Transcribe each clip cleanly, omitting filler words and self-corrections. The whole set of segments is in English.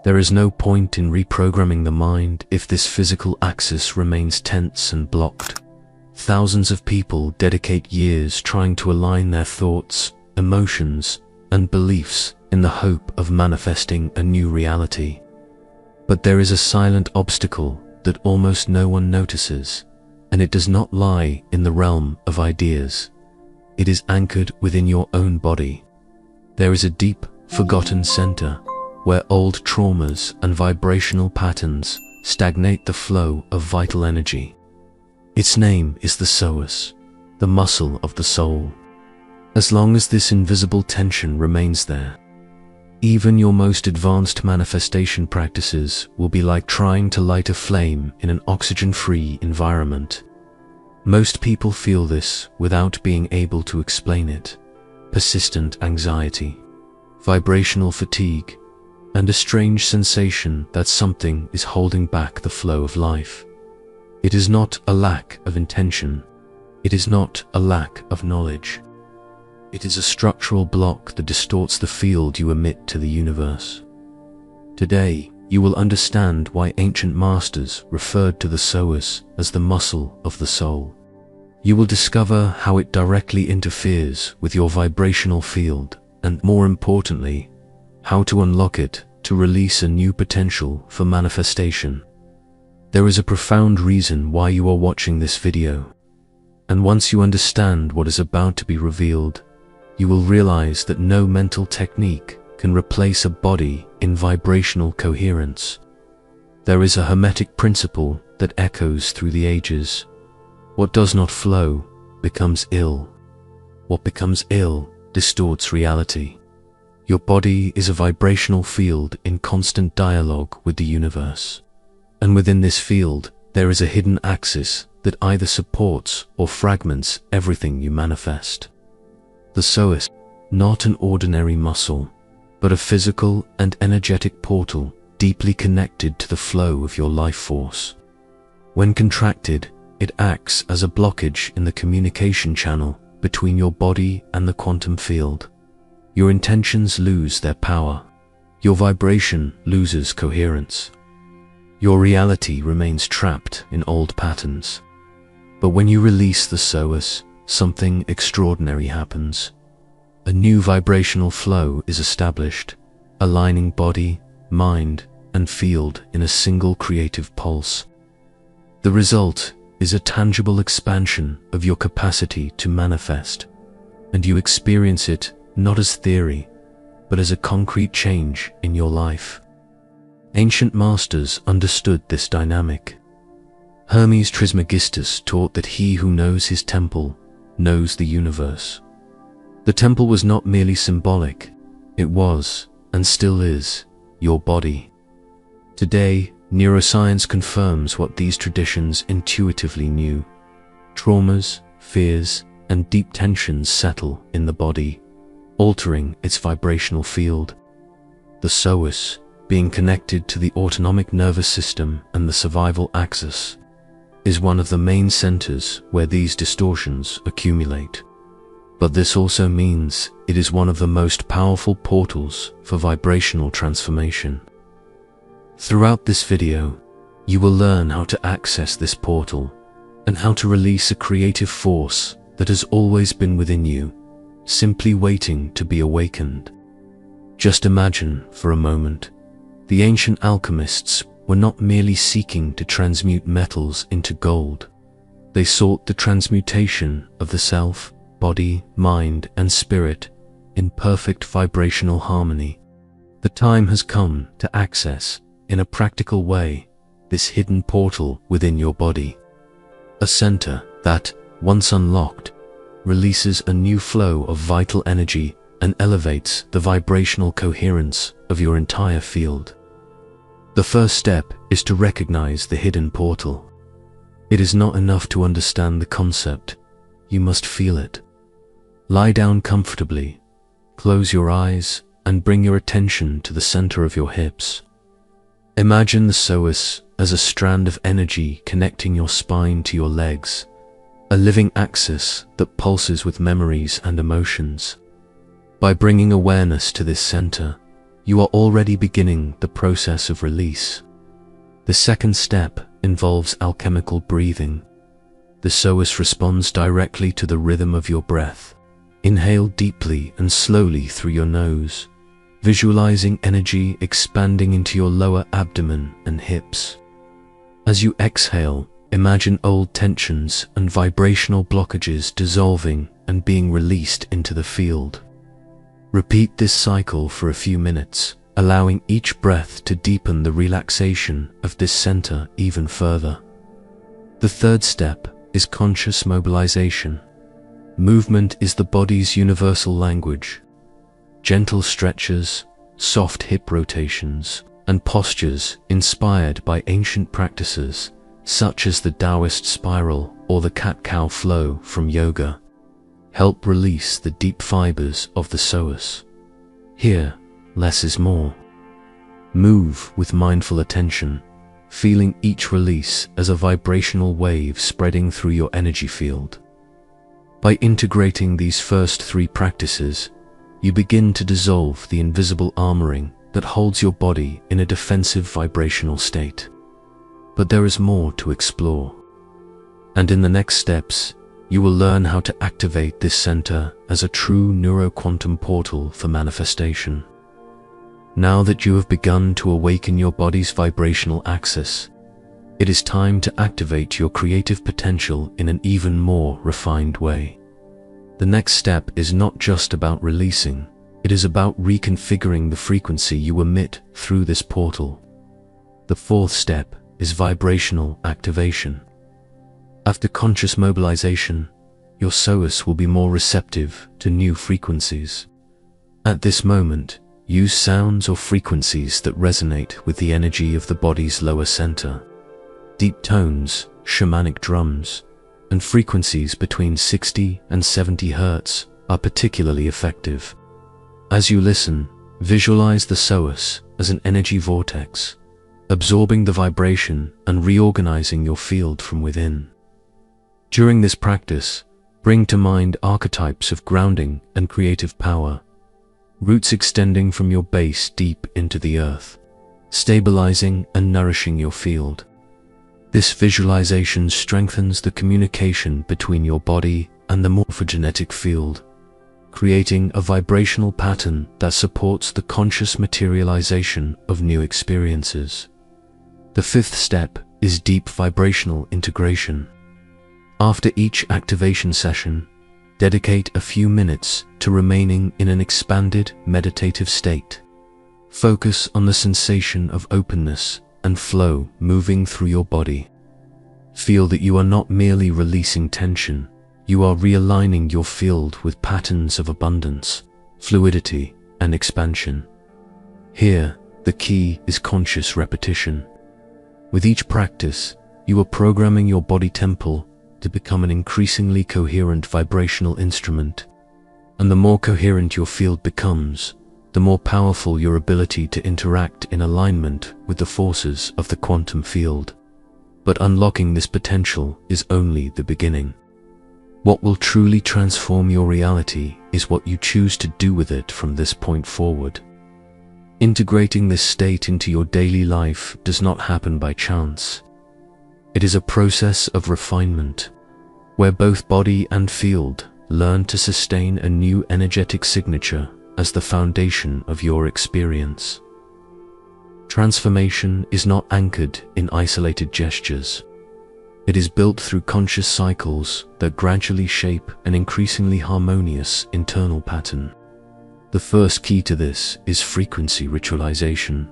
There is no point in reprogramming the mind if this physical axis remains tense and blocked. Thousands of people dedicate years trying to align their thoughts, emotions, and beliefs in the hope of manifesting a new reality. But there is a silent obstacle that almost no one notices, and it does not lie in the realm of ideas. It is anchored within your own body. There is a deep, forgotten center where old traumas and vibrational patterns stagnate the flow of vital energy. Its name is the psoas, the muscle of the soul. As long as this invisible tension remains there, even your most advanced manifestation practices will be like trying to light a flame in an oxygen-free environment. Most people feel this without being able to explain it. Persistent anxiety, vibrational fatigue, and a strange sensation that something is holding back the flow of life. It is not a lack of intention. It is not a lack of knowledge. It is a structural block that distorts the field you emit to the universe. Today, you will understand why ancient masters referred to the psoas as the muscle of the soul. You will discover how it directly interferes with your vibrational field, and more importantly, how to unlock it to release a new potential for manifestation. There is a profound reason why you are watching this video, and once you understand what is about to be revealed, you will realize that no mental technique can replace a body in vibrational coherence. There is a hermetic principle that echoes through the ages. What does not flow becomes ill. What becomes ill distorts reality. Your body is a vibrational field in constant dialogue with the universe. And within this field, there is a hidden axis that either supports or fragments everything you manifest. The psoas, not an ordinary muscle, but a physical and energetic portal deeply connected to the flow of your life force. When contracted, it acts as a blockage in the communication channel between your body and the quantum field. Your intentions lose their power. Your vibration loses coherence. Your reality remains trapped in old patterns. But when you release the psoas, something extraordinary happens. A new vibrational flow is established, aligning body, mind, and field in a single creative pulse. The result is a tangible expansion of your capacity to manifest, and you experience it not as theory, but as a concrete change in your life. Ancient masters understood this dynamic. Hermes Trismegistus taught that he who knows his temple knows the universe. The temple was not merely symbolic, it was, and still is, your body. Today, neuroscience confirms what these traditions intuitively knew. Traumas, fears, and deep tensions settle in the body, altering its vibrational field. The psoas, being connected to the autonomic nervous system and the survival axis, is one of the main centers where these distortions accumulate. But this also means it is one of the most powerful portals for vibrational transformation. Throughout this video, you will learn how to access this portal and how to release a creative force that has always been within you, simply waiting to be awakened. Just imagine for a moment, the ancient alchemists were not merely seeking to transmute metals into gold. They sought the transmutation of the self, body, mind, and spirit in perfect vibrational harmony. The time has come to access, in a practical way, this hidden portal within your body. A center that, once unlocked, releases a new flow of vital energy and elevates the vibrational coherence of your entire field. The first step is to recognize the hidden portal. It is not enough to understand the concept, you must feel it. Lie down comfortably, close your eyes, and bring your attention to the center of your hips. Imagine the psoas as a strand of energy connecting your spine to your legs, a living axis that pulses with memories and emotions. By bringing awareness to this center, you are already beginning the process of release. The second step involves alchemical breathing. The psoas responds directly to the rhythm of your breath. Inhale deeply and slowly through your nose, visualizing energy expanding into your lower abdomen and hips. As you exhale, imagine old tensions and vibrational blockages dissolving and being released into the field. Repeat this cycle for a few minutes, allowing each breath to deepen the relaxation of this center even further. The third step is conscious mobilization. Movement is the body's universal language. Gentle stretches, soft hip rotations, and postures inspired by ancient practices such as the Taoist spiral or the cat-cow flow from yoga help release the deep fibers of the psoas. Here, less is more. Move with mindful attention, feeling each release as a vibrational wave spreading through your energy field. By integrating these first three practices, you begin to dissolve the invisible armoring that holds your body in a defensive vibrational state. But there is more to explore. And in the next steps, you will learn how to activate this center as a true neuroquantum portal for manifestation. Now that you have begun to awaken your body's vibrational axis, it is time to activate your creative potential in an even more refined way. The next step is not just about releasing, it is about reconfiguring the frequency you emit through this portal. The fourth step is vibrational activation. After conscious mobilization, your psoas will be more receptive to new frequencies. At this moment, use sounds or frequencies that resonate with the energy of the body's lower center. Deep tones, shamanic drums, and frequencies between 60 and 70 Hz are particularly effective. As you listen, visualize the psoas as an energy vortex, absorbing the vibration and reorganizing your field from within. During this practice, bring to mind archetypes of grounding and creative power, roots extending from your base deep into the earth, stabilizing and nourishing your field. This visualization strengthens the communication between your body and the morphogenetic field, creating a vibrational pattern that supports the conscious materialization of new experiences. The fifth step is deep vibrational integration. After each activation session, dedicate a few minutes to remaining in an expanded meditative state. Focus on the sensation of openness and flow moving through your body. Feel that you are not merely releasing tension, you are realigning your field with patterns of abundance, fluidity, and expansion. Here, the key is conscious repetition. With each practice, you are programming your body temple to become an increasingly coherent vibrational instrument. And the more coherent your field becomes, the more powerful your ability to interact in alignment with the forces of the quantum field. But unlocking this potential is only the beginning. What will truly transform your reality is what you choose to do with it from this point forward. Integrating this state into your daily life does not happen by chance. It is a process of refinement, where both body and field learn to sustain a new energetic signature as the foundation of your experience. Transformation is not anchored in isolated gestures. It is built through conscious cycles that gradually shape an increasingly harmonious internal pattern. The first key to this is frequency ritualization.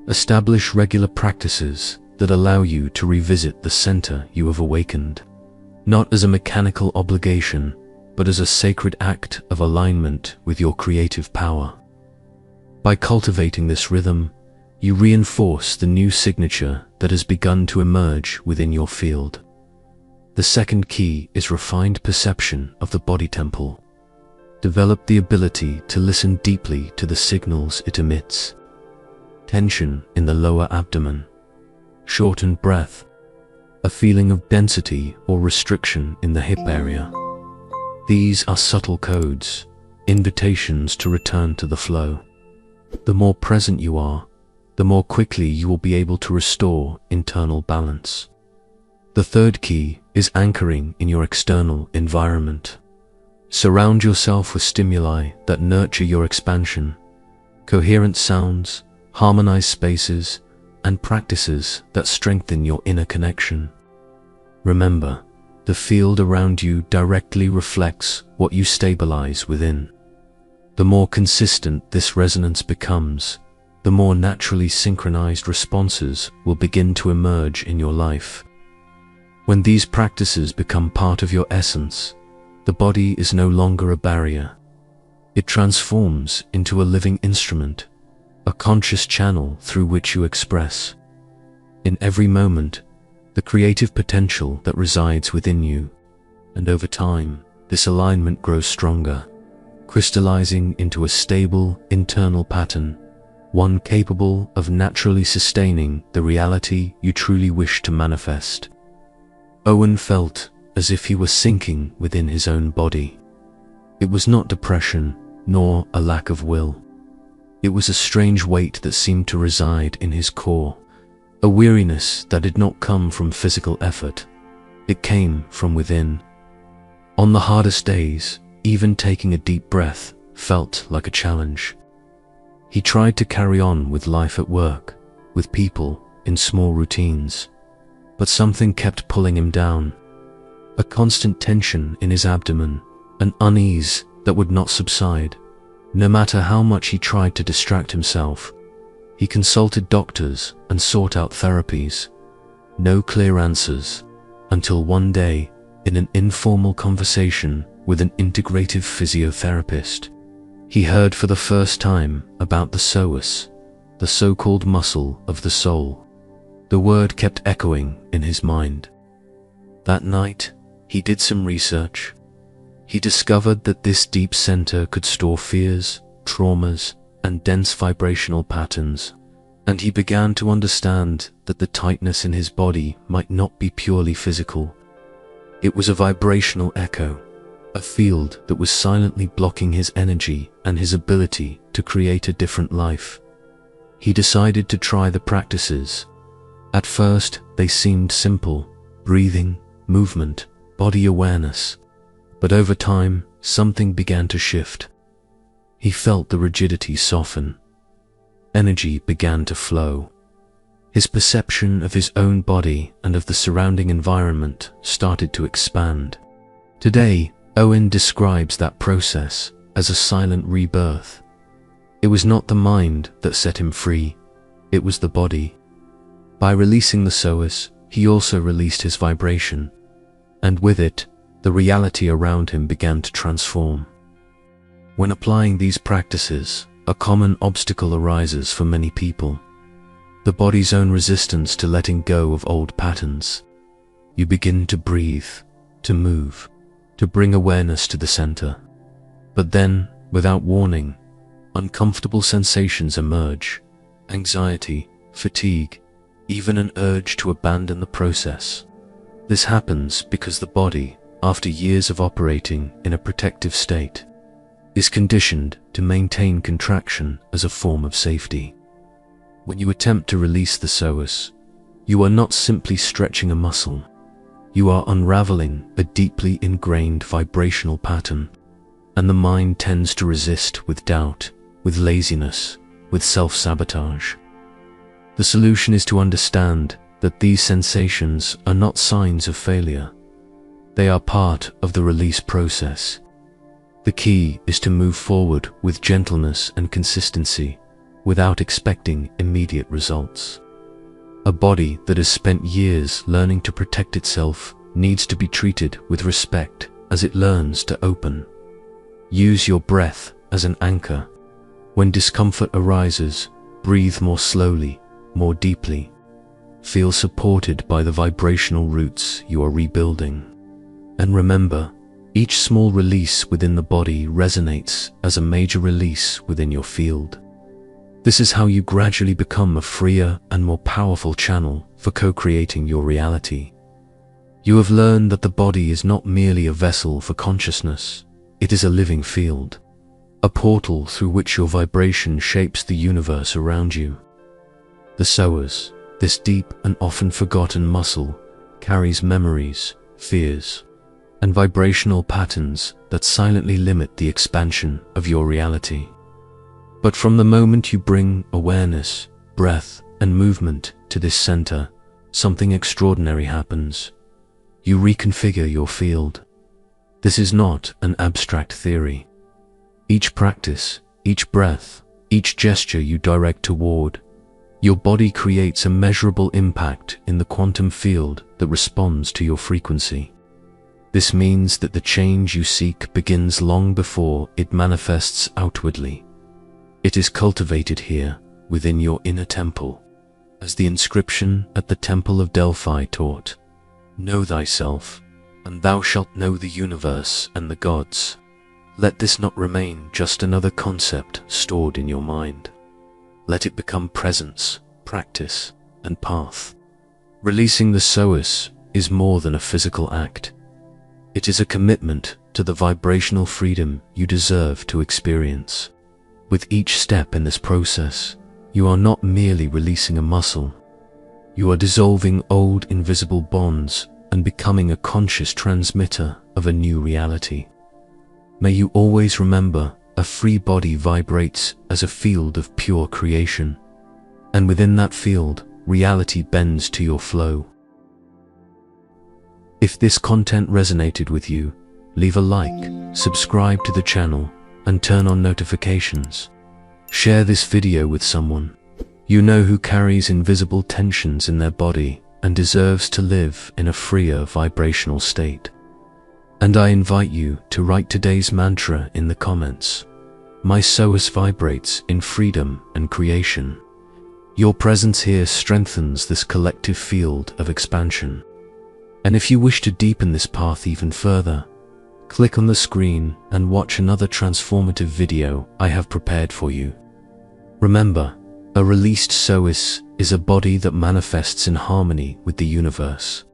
Establish regular practices that allow you to revisit the center you have awakened, not as a mechanical obligation, but as a sacred act of alignment with your creative power. By cultivating this rhythm, you reinforce the new signature that has begun to emerge within your field. The second key is refined perception of the body temple. Develop the ability to listen deeply to the signals it emits. Tension in the lower abdomen, shortened breath, a feeling of density or restriction in the hip area. These are subtle codes, invitations to return to the flow. The more present you are, the more quickly you will be able to restore internal balance. The third key is anchoring in your external environment. Surround yourself with stimuli that nurture your expansion, coherent sounds, harmonized spaces, and practices that strengthen your inner connection. Remember, the field around you directly reflects what you stabilize within. The more consistent this resonance becomes, the more naturally synchronized responses will begin to emerge in your life. When these practices become part of your essence, the body is no longer a barrier. It transforms into a living instrument, a conscious channel through which you express, in every moment, the creative potential that resides within you. And over time, this alignment grows stronger, crystallizing into a stable internal pattern, one capable of naturally sustaining the reality you truly wish to manifest. Owen felt as if he were sinking within his own body. It was not depression, nor a lack of will. It was a strange weight that seemed to reside in his core, a weariness that did not come from physical effort. It came from within. On the hardest days, even taking a deep breath felt like a challenge. He tried to carry on with life at work, with people, in small routines, but something kept pulling him down. A constant tension in his abdomen, an unease that would not subside. No matter how much he tried to distract himself, he consulted doctors and sought out therapies. No clear answers, until one day, in an informal conversation with an integrative physiotherapist, he heard for the first time about the psoas, the so-called muscle of the soul. The word kept echoing in his mind. That night, he did some research. He discovered that this deep center could store fears, traumas, and dense vibrational patterns, and he began to understand that the tightness in his body might not be purely physical. It was a vibrational echo, a field that was silently blocking his energy and his ability to create a different life. He decided to try the practices. At first, they seemed simple: breathing, movement, body awareness. But over time, something began to shift. He felt the rigidity soften. Energy began to flow. His perception of his own body and of the surrounding environment started to expand. Today, Owen describes that process as a silent rebirth. It was not the mind that set him free, it was the body. By releasing the psoas, he also released his vibration, and with it, the reality around him began to transform. When applying these practices, a common obstacle arises for many people: the body's own resistance to letting go of old patterns. You begin to breathe, to move, to bring awareness to the center. But then, without warning, uncomfortable sensations emerge: anxiety, fatigue, even an urge to abandon the process. This happens because the body, after years of operating in a protective state, is conditioned to maintain contraction as a form of safety. When you attempt to release the psoas, you are not simply stretching a muscle. You are unraveling a deeply ingrained vibrational pattern, and the mind tends to resist with doubt, with laziness, with self-sabotage. The solution is to understand that these sensations are not signs of failure. They are part of the release process. The key is to move forward with gentleness and consistency, without expecting immediate results. A body that has spent years learning to protect itself needs to be treated with respect as it learns to open. Use your breath as an anchor. When discomfort arises, breathe more slowly, more deeply. Feel supported by the vibrational roots you are rebuilding. And remember, each small release within the body resonates as a major release within your field. This is how you gradually become a freer and more powerful channel for co-creating your reality. You have learned that the body is not merely a vessel for consciousness, it is a living field. a portal through which your vibration shapes the universe around you. The psoas, this deep and often forgotten muscle, carries memories, fears, and vibrational patterns that silently limit the expansion of your reality. But from the moment you bring awareness, breath, and movement to this center, something extraordinary happens. You reconfigure your field. This is not an abstract theory. Each practice, each breath, each gesture you direct toward, your body creates a measurable impact in the quantum field that responds to your frequency. This means that the change you seek begins long before it manifests outwardly. It is cultivated here, within your inner temple. As the inscription at the Temple of Delphi taught, "Know thyself, and thou shalt know the universe and the gods." Let this not remain just another concept stored in your mind. Let it become presence, practice, and path. Releasing the psoas is more than a physical act. It is a commitment to the vibrational freedom you deserve to experience. With each step in this process, you are not merely releasing a muscle. You are dissolving old invisible bonds and becoming a conscious transmitter of a new reality. May you always remember, a free body vibrates as a field of pure creation, and within that field, reality bends to your flow. If this content resonated with you, leave a like, subscribe to the channel, and turn on notifications. Share this video with someone you know who carries invisible tensions in their body and deserves to live in a freer vibrational state. And I invite you to write today's mantra in the comments. My psoas vibrates in freedom and creation. Your presence here strengthens this collective field of expansion. And if you wish to deepen this path even further, click on the screen and watch another transformative video I have prepared for you. Remember, a released psoas is a body that manifests in harmony with the universe.